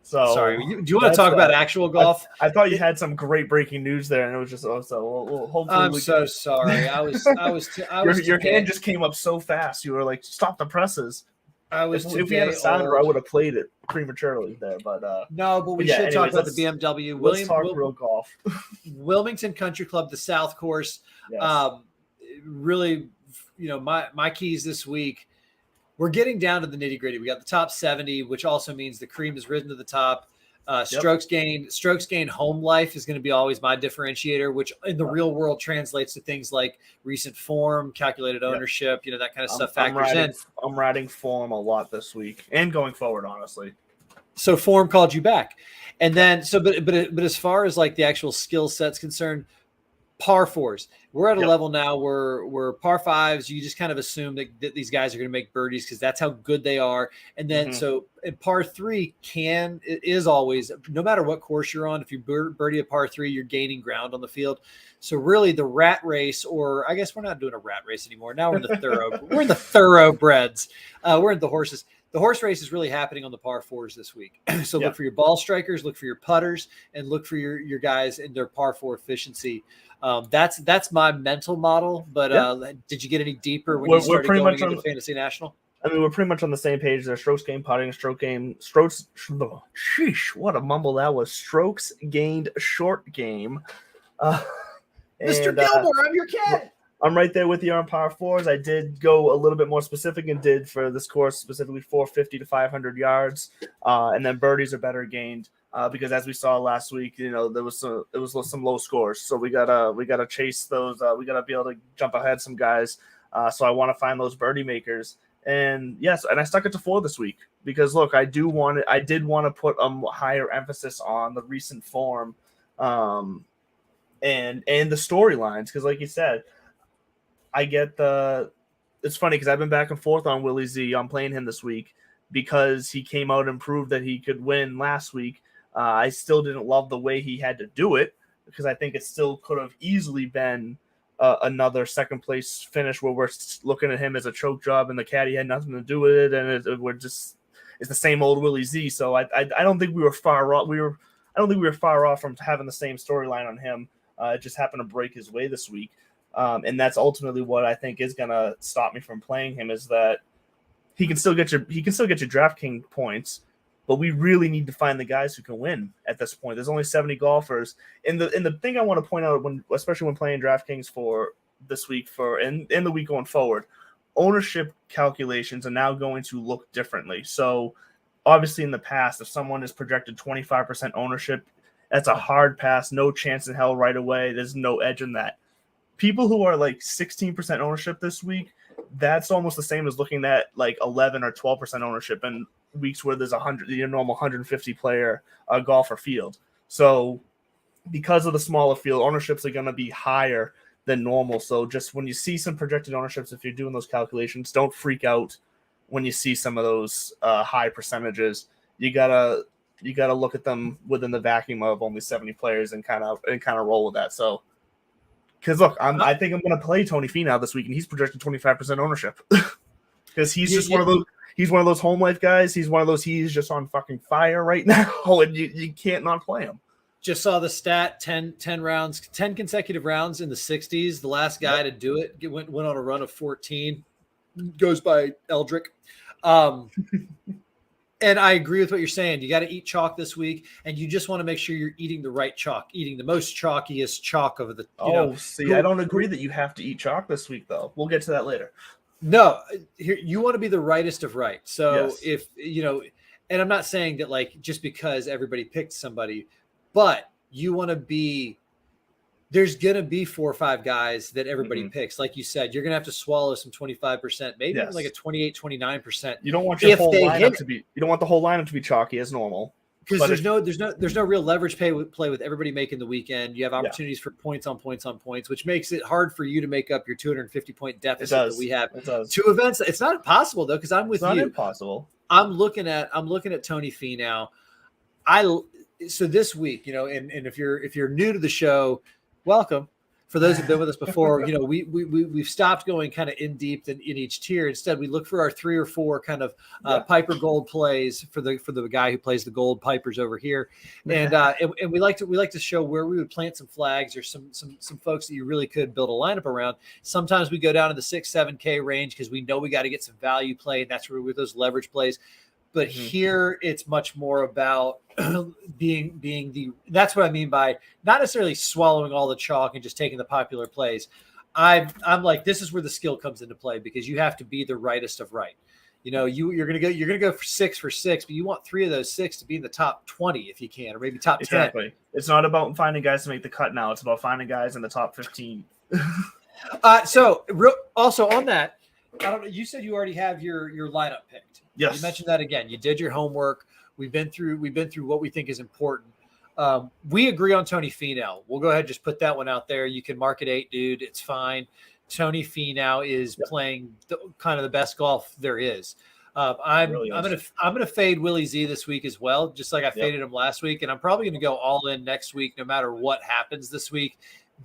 So sorry. Do you want to talk about actual golf? I thought you had some great breaking news there, and it was just hopefully. I'm so sorry. Your hand just came up so fast. You were like, "Stop the presses." If we had a sounder, I would have played it prematurely there, but no. But we should talk about the BMW. Let's talk real golf. Wilmington Country Club, the South Course. Yes. Really, my keys this week. We're getting down to the nitty gritty. We got the top 70, which also means the cream has risen to the top. Strokes gain home life is going to be always my differentiator, which in the real world translates to things like recent form, calculated ownership, that kind of stuff factors in. I'm riding form a lot this week and going forward, honestly. So form called you back. And then, but as far as like the actual skill set's concerned, par fours. We're at a level now where par fives, you just kind of assume that these guys are going to make birdies because that's how good they are. And then so at par three it is always, no matter what course you're on, if you birdie a par three, you're gaining ground on the field. So really the rat race, or I guess we're not doing a rat race anymore. Now we're in the thoroughbreds. We're in the horses. The horse race is really happening on the par fours this week. So look for your ball strikers, look for your putters, and look for your guys in their par four efficiency. That's my mental model. But did you get any deeper when you started going into Fantasy National? I mean, we're pretty much on the same page there. Strokes gained, putting, strokes. Sheesh, what a mumble that was. Strokes gained, short game. Mr. Gilmore, I'm your cat. I'm right there with you on par fours. I did go a little bit more specific and did for this course specifically 450 to 500 yards, and then birdies are better gained because as we saw last week, there was some low scores. So we gotta chase those. We gotta be able to jump ahead some guys. So I want to find those birdie makers. And yes, and I stuck it to 4 this week because look, I did want to put a higher emphasis on the recent form, and the storylines because like you said. It's funny because I've been back and forth on Willie Z. I'm playing him this week because he came out and proved that he could win last week. I still didn't love the way he had to do it because I think it still could have easily been another second place finish where we're looking at him as a choke job and the caddy had nothing to do with it. And it's the same old Willie Z. So I don't think we were far off. I don't think we were far off from having the same storyline on him. It just happened to break his way this week. And that's ultimately what I think is going to stop me from playing him is that he can still get your DraftKings points, but we really need to find the guys who can win at this point. There's only 70 golfers. And the thing I want to point out especially when playing DraftKings for this week and the week going forward, ownership calculations are now going to look differently. So obviously in the past, if someone is projected 25% ownership, that's a hard pass, no chance in hell right away. There's no edge in that. People who are like 16% ownership this week, that's almost the same as looking at like 11 or 12% ownership in weeks where there's your normal 150 player golfer field. So because of the smaller field, ownerships are going to be higher than normal. So just when you see some projected ownerships, if you're doing those calculations, don't freak out when you see some of those high percentages. You gotta look at them within the vacuum of only 70 players and kind of roll with that. So, because look, I think I'm going to play Tony Finau this week, and he's projected 25% ownership because he's just one of those. He's one of those home life guys. He's one of those. He's just on fucking fire right now, and you can't not play him. Just saw the stat: 10 rounds, 10 consecutive rounds in the 60s. The last guy to do it went on a run of 14. Goes by Eldrick. And I agree with what you're saying. You got to eat chalk this week, and you just want to make sure you're eating the right chalk, eating the most chalkiest chalk of the. I don't agree that you have to eat chalk this week, though. We'll get to that later. No, here you want to be the rightest of right. So if and I'm not saying that like just because everybody picked somebody, but you want to be. There's going to be 4 or 5 guys that everybody picks. Like you said, you're going to have to swallow some 25%, maybe like a 28, 29%. You don't want your whole lineup to be, you don't want the whole lineup to be chalky as normal. Because there's no real leverage play with everybody making the weekend. You have opportunities for points on points on points, which makes it hard for you to make up your 250-point deficit that we have. 2 events. It's not impossible though, because I'm with you. It's not impossible. I'm looking at Tony Finau. So this week, and if you're new to the show, welcome. For those who've been with us before, we've stopped going kind of in deep in each tier. Instead, we look for our 3 or 4 kind of Piper Gold plays for the guy who plays the Gold Pipers over here, and we like to show where we would plant some flags or some folks that you really could build a lineup around. Sometimes we go down to the 6-7K range because we know we got to get some value play, and that's where with those leverage plays. But here it's much more about being that's what I mean by not necessarily swallowing all the chalk and just taking the popular plays. I'm like, this is where the skill comes into play, because you have to be the rightest of right. You're gonna go for 6 for 6, but you want 3 of those 6 to be in the top 20 if you can, or maybe top 10. Exactly. It's not about finding guys to make the cut now. It's about finding guys in the top 15. Also on that, I don't know. You said you already have your lineup picked. Yes. You mentioned that again. You did your homework. We've been through what we think is important. We agree on Tony Finau. We'll go ahead and just put that one out there. You can mark it 8, dude. It's fine. Tony Finau is playing kind of the best golf there is. I'm gonna fade Willie Z this week as well, just like I faded him last week, and I'm probably gonna go all in next week, no matter what happens this week,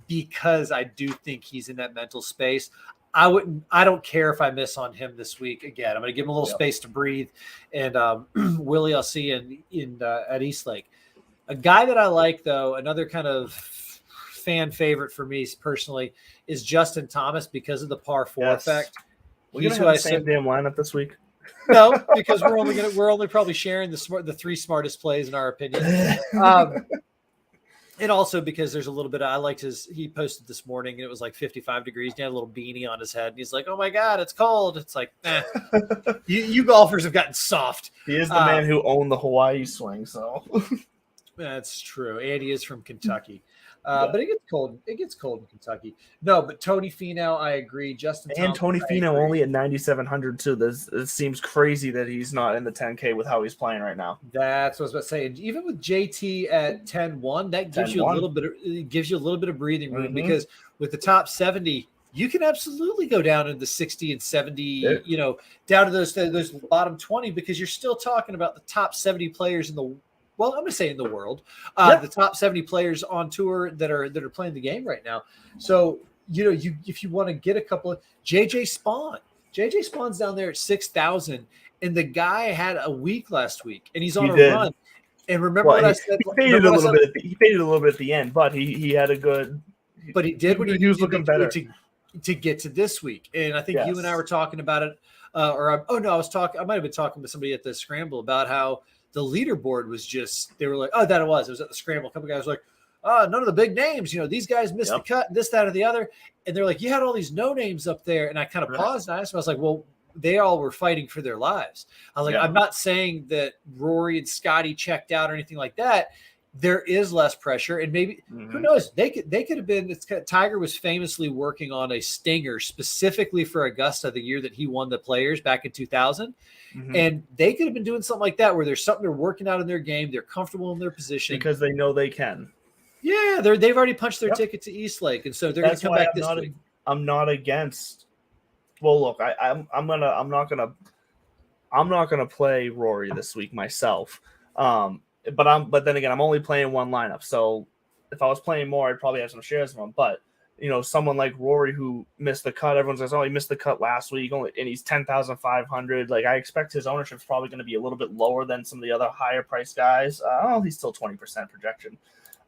because I do think he's in that mental space. I don't care if I miss on him this week again. I'm going to give him a little space to breathe. And Willie, I'll see you at Eastlake. A guy that I like, though, another kind of fan favorite for me personally, is Justin Thomas, because of the par 4 effect. We're going to have the same damn lineup this week. No, because we're only probably sharing the 3 smartest plays in our opinion. And also because there's a little bit I liked he posted this morning, and it was like 55 degrees. He had a little beanie on his head, and he's like, oh my God, it's cold. It's like, you golfers have gotten soft. He is the man who owned the Hawaii swing. So that's true. And he is from Kentucky. But it gets cold. It gets cold in Kentucky. No, but Tony Finau, I agree. Justin and Thomas, Tony Finau only at 9,700 too. It seems crazy that he's not in the 10K with how he's playing right now. That's what I was about to say. Even with JT at 10-1, that gives you a little bit of breathing room, because with the top 70, you can absolutely go down into 60 and 70. Down to those bottom 20, because you're still talking about the top 70 players in the. Well, I'm going to say in the world, the top 70 players on tour that are playing the game right now. So, if you want to get a couple of JJ Spawn's down there at 6,000, and the guy had a week last week, and he's on a run. And remember what I said? He faded a little bit. He faded a little bit at the end, but he had a good. But he did what he was looking better to get to this week. And I think you and I were talking about it. I might have been talking to somebody at the Scramble about how the leaderboard was they were like, it was at the Scramble. A couple guys were like, none of the big names, these guys missed the cut, this, that, or the other. And they're like, you had all these no names up there. And I kind of paused and I asked him, I was like, well, they all were fighting for their lives. I was like, Yeah. I'm not saying that Rory and Scotty checked out or anything like that. There is less pressure, and maybe who knows? They could have been. Tiger was famously working on a stinger specifically for Augusta the year that he won the Players back in 2000, and they could have been doing something like that where there's something they're working out in their game. They're comfortable in their position because they know they can. Yeah, they've already punched their ticket to Eastlake, and so they're going to come back this week. I'm not against. Well, look, I'm not gonna play Rory this week myself. But then again, I'm only playing one lineup. So if I was playing more, I'd probably have some shares of him. But someone like Rory who missed the cut, everyone says, "Oh, he missed the cut last week," and he's 10,500. Like, I expect his ownership is probably going to be a little bit lower than some of the other higher price guys. He's still 20% projection.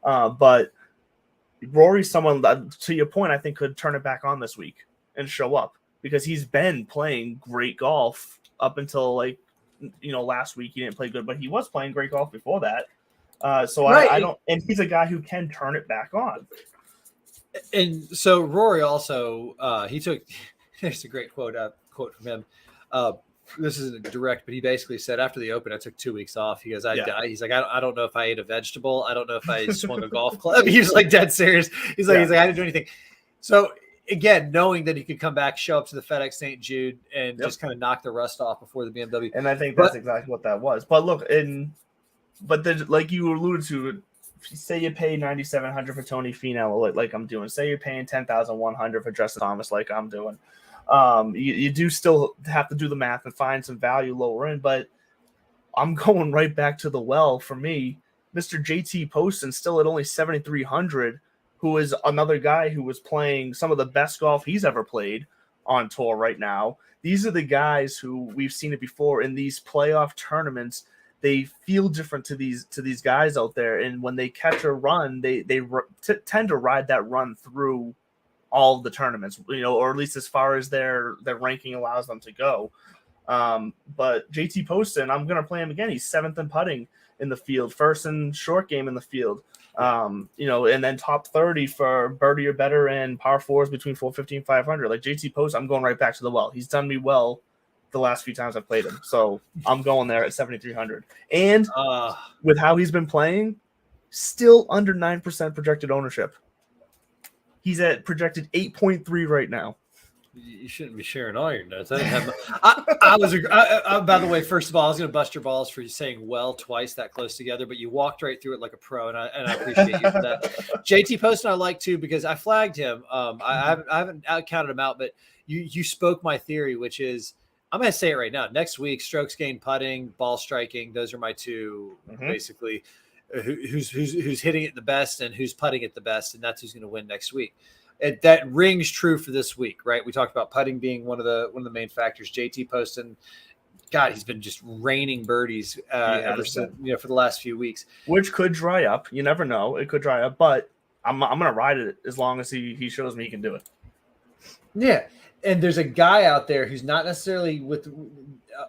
But Rory's someone that, to your point, I think could turn it back on this week and show up because he's been playing great golf up until last week. He didn't play good, but he was playing great golf before that. I don't, and he's a guy who can turn it back on. And so Rory also, he took, there's a great quote from him. This isn't direct, but he basically said after the Open, I took 2 weeks off. He goes, he's like, I don't know if I ate a vegetable. I don't know if I swung a golf club. He was like dead serious. He's like, I didn't do anything. So again, knowing that he could come back, show up to the FedEx St. Jude and just kind of knock the rust off before the BMW. And I think that's exactly what that was. But look, like you alluded to, say you pay $9,700 for Tony Finau, like I'm doing. Say you're paying $10,100 for Justin Thomas, like I'm doing. You do still have to do the math and find some value lower in, but I'm going right back to the well for me. Mr. JT Poston still at only 7,300, who is another guy who was playing some of the best golf he's ever played on tour right now. These are the guys who we've seen it before in these playoff tournaments. They feel different to these guys out there, and when they catch a run, they tend to ride that run through all of the tournaments, or at least as far as their ranking allows them to go. But JT Poston, I'm going to play him again. He's 7th in putting in the field, 1st in short game in the field. And then top 30 for birdie or better and par fours between 450 and 500. Like JT Poston, I'm going right back to the well. He's done me well the last few times I've played him. So I'm going there at 7,300. And with how he's been playing, still under 9% projected ownership. He's at projected 8.3 right now. You shouldn't be sharing all your notes. I didn't have. By the way, first of all, I was going to bust your balls for you saying "well" twice that close together, but you walked right through it like a pro, and I appreciate you for that. JT Poston I like too because I flagged him. I haven't counted him out, but you spoke my theory, which is I'm going to say it right now. Next week, strokes gained, putting, ball striking. Those are my two basically. Who's hitting it the best and who's putting it the best, and that's who's going to win next week. That rings true for this week, right? We talked about putting being one of the main factors. JT Poston, God, he's been just raining birdies ever since for the last few weeks, which could dry up. You never know; it could dry up, but I'm going to ride it as long as he shows me he can do it. Yeah, and there's a guy out there who's not necessarily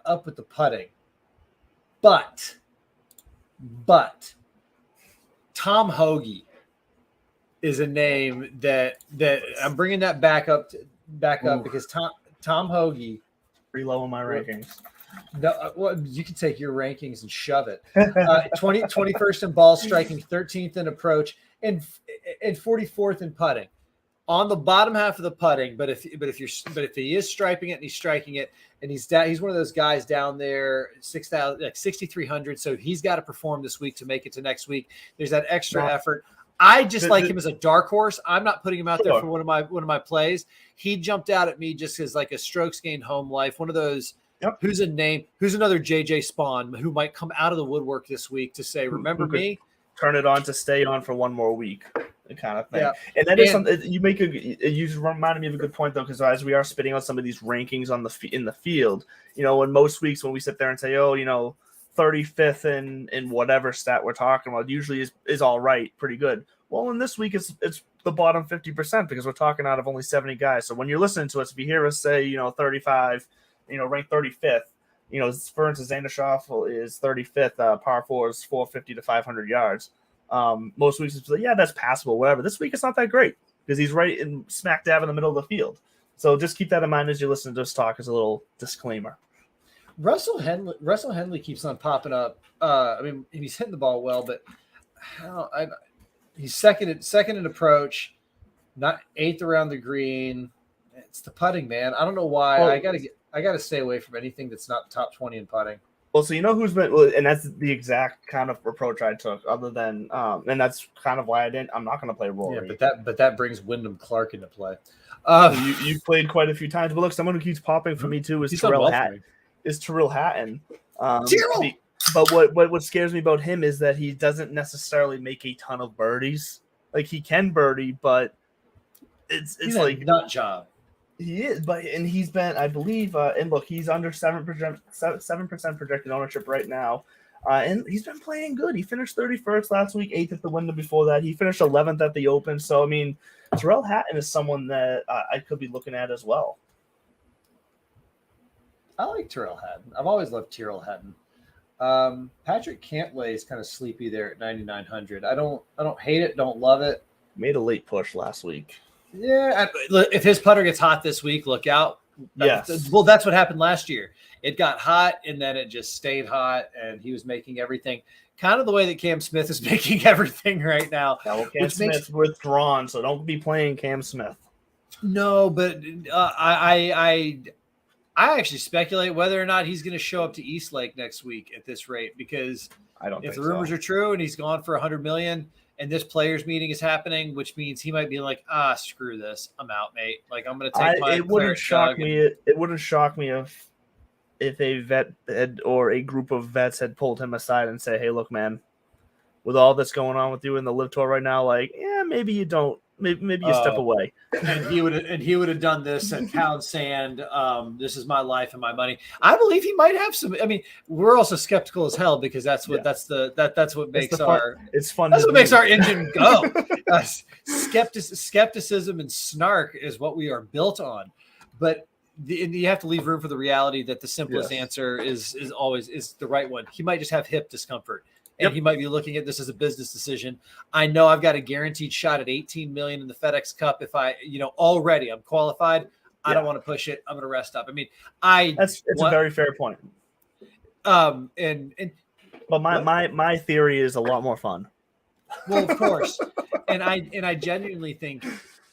up with the putting, but Tom Hoagie is a name that I'm bringing that back up because Tom Hoagie pretty low in my rankings. No, well, you can take your rankings and shove it. 21st in ball striking, 13th in approach, and 44th in putting. On the bottom half of the putting, but if he is striping it and he's striking it, and he's one of those guys down there, 6,300. So he's got to perform this week to make it to next week. There's that extra effort. I just like him as a dark horse. I'm not putting him out there for one of my plays. He jumped out at me just as like a strokes gained home life. One of those. Yep. Who's another JJ Spawn who might come out of the woodwork this week to say, remember me? Turn it on to stay on for one more week, kind of thing. Yeah. And that is something you reminded me of a good point though, because as we are spitting out some of these rankings in the field, in most weeks when we sit there and say, 35th in whatever stat we're talking about, usually is all right, pretty good. Well, in this week it's the bottom 50% because we're talking out of only 70 guys. So when you're listening to us, if you hear us say 35, ranked 35th. For instance, Zanishoff is 35th, par fours, 450 to 500 yards. Most weeks it's like, yeah, that's passable, whatever. This week it's not that great because he's right in smack dab in the middle of the field. So just keep that in mind as you listen to this talk as a little disclaimer. Russell Henley keeps on popping up. I mean, he's hitting the ball well, but he's second in approach, not eighth around the green. It's the putting, man. I don't know why. Well, I gotta stay away from anything that's not top 20 in putting. Well, so you know who's been, and that's the exact kind of approach I took. Other than, and that's kind of why I'm not going to play Rory. Yeah, but that brings Wyndham Clark into play. You played quite a few times, but look, someone who keeps popping for me too is Tyrrell Hatton. Tyrrell. But what scares me about him is that he doesn't necessarily make a ton of birdies. Like he can birdie, but it's like a nut job. He is, and he's been, I believe, and look, he's under 7% projected ownership right now, and he's been playing good. He finished 31st last week, 8th at the Wyndham before that. He finished 11th at the Open. So I mean, Tyrrell Hatton is someone that I could be looking at as well. I like Tyrrell Hatton. I've always loved Tyrrell Hatton. Patrick Cantlay is kind of sleepy there at 9,900. I don't hate it, don't love it. Made a late push last week. Yeah, if his putter gets hot this week, look out. Yes. Well, that's what happened last year. It got hot, and then it just stayed hot, and he was making everything kind of the way that Cam Smith is making everything right now. Yeah, well, Cam Smith's withdrawn, so don't be playing Cam Smith. No, but I actually speculate whether or not he's going to show up to Eastlake next week at this rate, because if the rumors are true and he's gone for $100 million – and this players meeting is happening, which means he might be like, screw this, I'm out, mate. Like I'm going to take my. It wouldn't shock me. It wouldn't shock me if a vet or a group of vets had pulled him aside and say, "Hey, look, man, with all that's going on with you in the Live Tour right now, like, yeah, maybe you don't. Maybe you step away." And he would have done this at Pound Sand. This is my life and my money. I believe he might have some. I mean, we're also skeptical as hell because that's what that's what makes it's fun. That's what makes our engine go. Skepticism and snark is what we are built on. But you have to leave room for the reality that the simplest answer is always the right one. He might just have hip discomfort. And he might be looking at this as a business decision. I know I've got a guaranteed shot at $18 million in the FedEx Cup. If I, already I'm qualified, I don't want to push it. I'm going to rest up. I mean, it's a very fair point. But my theory is a lot more fun. Well, of course, and I genuinely think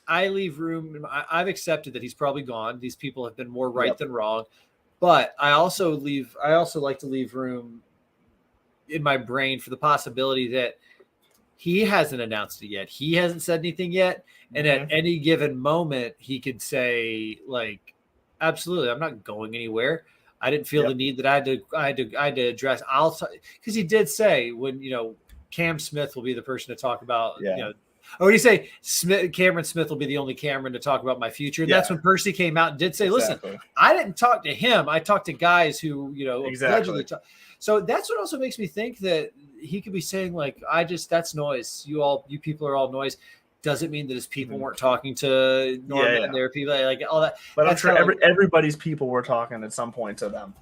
I leave room. I've accepted that he's probably gone. These people have been more right than wrong, but I also like to leave room in my brain for the possibility that he hasn't announced it yet. He hasn't said anything yet. And at any given moment, he could say, like, absolutely, I'm not going anywhere. I didn't feel the need that I had to address. Because he did say when, Cam Smith will be the person to talk about, or would he say Cameron Smith will be the only Cameron to talk about my future? And that's when Percy came out and did say, listen, I didn't talk to him. I talked to guys who, allegedly talk. So that's what also makes me think that he could be saying, like, that's noise. You people are all noise. Doesn't mean that his people weren't talking to Norman and their people, like all that. But I'm sure everybody's people were talking at some point to them.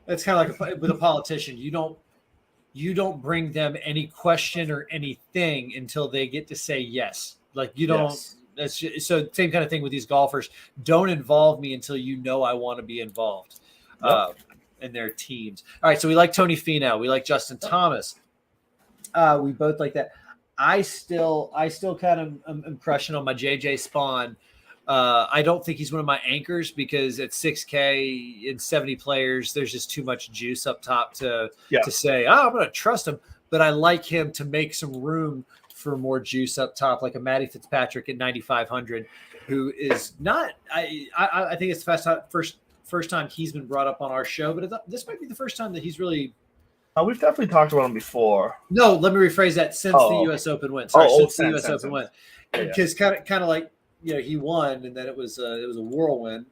It's kind of like with a politician. You don't bring them any question or anything until they get to say yes. Like you don't. Yes. That's just, so same kind of thing with these golfers. Don't involve me until I want to be involved. In their teams. All right, so we like Tony Finau. We like Justin Thomas. We both like that. I still kind of am crushing on my JJ Spawn. I don't think he's one of my anchors because at 6K in 70 players, there's just too much juice up top to say, I'm going to trust him. But I like him to make some room for more juice up top, like a Matty Fitzpatrick at 9,500, who is not. I think it's the first time he's been brought up on our show, but this might be the first time that he's really. We've definitely talked about him before. No, let me rephrase that. Since the U.S. Open win, since the U.S. Open win, because kind of like he won, and then it was a whirlwind.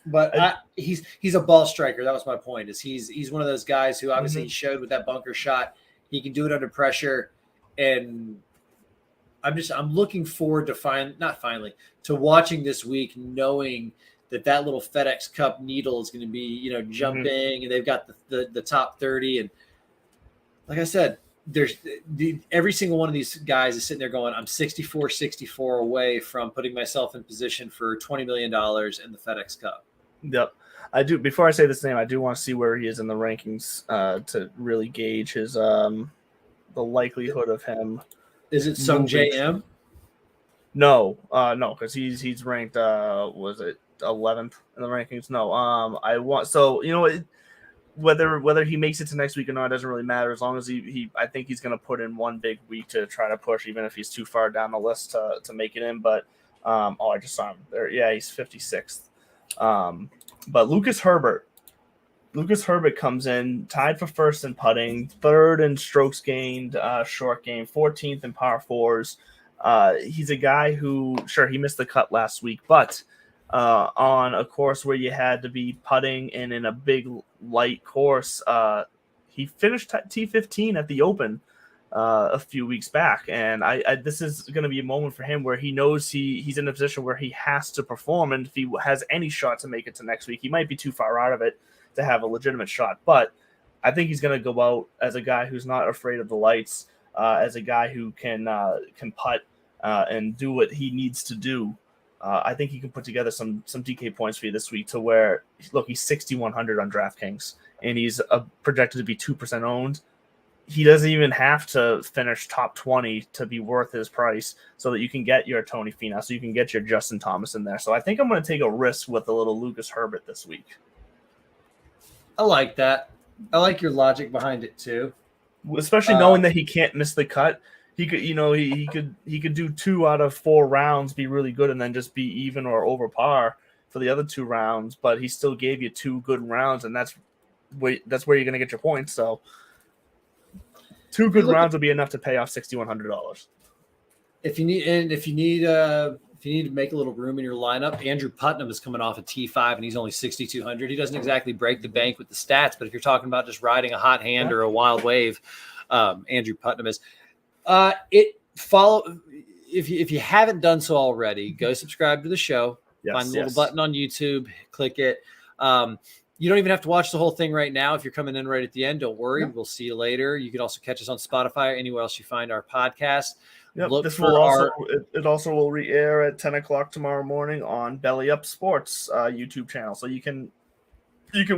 But he's a ball striker. That was my point. Is he's one of those guys who obviously he showed with that bunker shot, he can do it under pressure, and I'm looking forward to watching this week, knowing that little FedEx Cup needle is going to be, jumping, and they've got the top 30. And like I said, every single one of these guys is sitting there going, I'm 64 away from putting myself in position for $20 million in the FedEx Cup. Yep. I do. Before I say this name, I do want to see where he is in the rankings to really gauge his the likelihood of him. Is it Sung JM? No, because he's ranked was it 11th in the rankings? No, I want whether he makes it to next week or not doesn't really matter as long as he I think he's going to put in one big week to try to push, even if he's too far down the list to make it in. But I just saw him there. Yeah, he's 56th. But Lucas Herbert comes in tied for first in putting, third in strokes gained, short game, 14th in par fours. He's a guy who, sure, he missed the cut last week, but on a course where you had to be putting and in a big light course, he finished T15 at the Open a few weeks back, and this is going to be a moment for him where he knows he's in a position where he has to perform, and if he has any shot to make it to next week, he might be too far out of it to have a legitimate shot, but I think he's going to go out as a guy who's not afraid of the lights, as a guy who can putt and do what he needs to do. I think he can put together some DK points for you this week to where, look, he's 6,100 on DraftKings, and he's projected to be 2% owned. He doesn't even have to finish top 20 to be worth his price so that you can get your Tony Finau, so you can get your Justin Thomas in there. So I think I'm going to take a risk with a little Lucas Herbert this week. I like that. I like your logic behind it too. Especially knowing that he can't miss the cut. He could, he could do 2 out of 4 rounds, be really good, and then just be even or over par for the other 2 rounds. But he still gave you 2 good rounds, and that's where you're going to get your points. So 2 good rounds would be enough to pay off $6,100. If you need to make a little room in your lineup, Andrew Putnam is coming off a T5 and he's only 6,200. He doesn't exactly break the bank with the stats, but if you're talking about just riding a hot hand or a wild wave, Andrew Putnam is. If you haven't done so already, go subscribe to the show. Yes, find the little button on YouTube, click it. You don't even have to watch the whole thing right now. If you're coming in right at the end, don't worry. We'll see you later. You can also catch us on Spotify or anywhere else you find our podcast. Yep, it also will re-air at 10 o'clock tomorrow morning on Belly Up Sports YouTube channel. So you can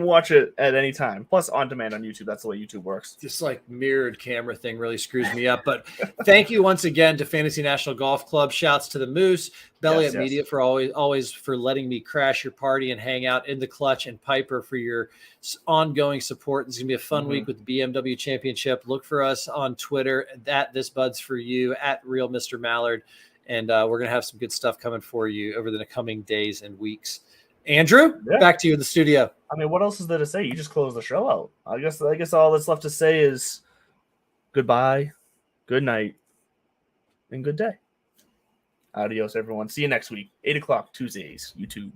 watch it at any time. Plus on demand on YouTube. That's the way YouTube works. This like mirrored camera thing really screws me up. But thank you once again to Fantasy National Golf Club. Shouts to the Moose, Belly Up Media for always for letting me crash your party and hang out in the clutch, and Piper for your ongoing support. It's gonna be a fun week with the BMW Championship. Look for us on Twitter at This Bud's For You, at Real Mr. Mallard, and we're gonna have some good stuff coming for you over the coming days and weeks. Andrew, back to you in the studio. I mean, what else is there to say? You just closed the show out. I guess all that's left to say is goodbye, good night, and good day. Adios, everyone. See you next week, 8 o'clock Tuesdays, YouTube.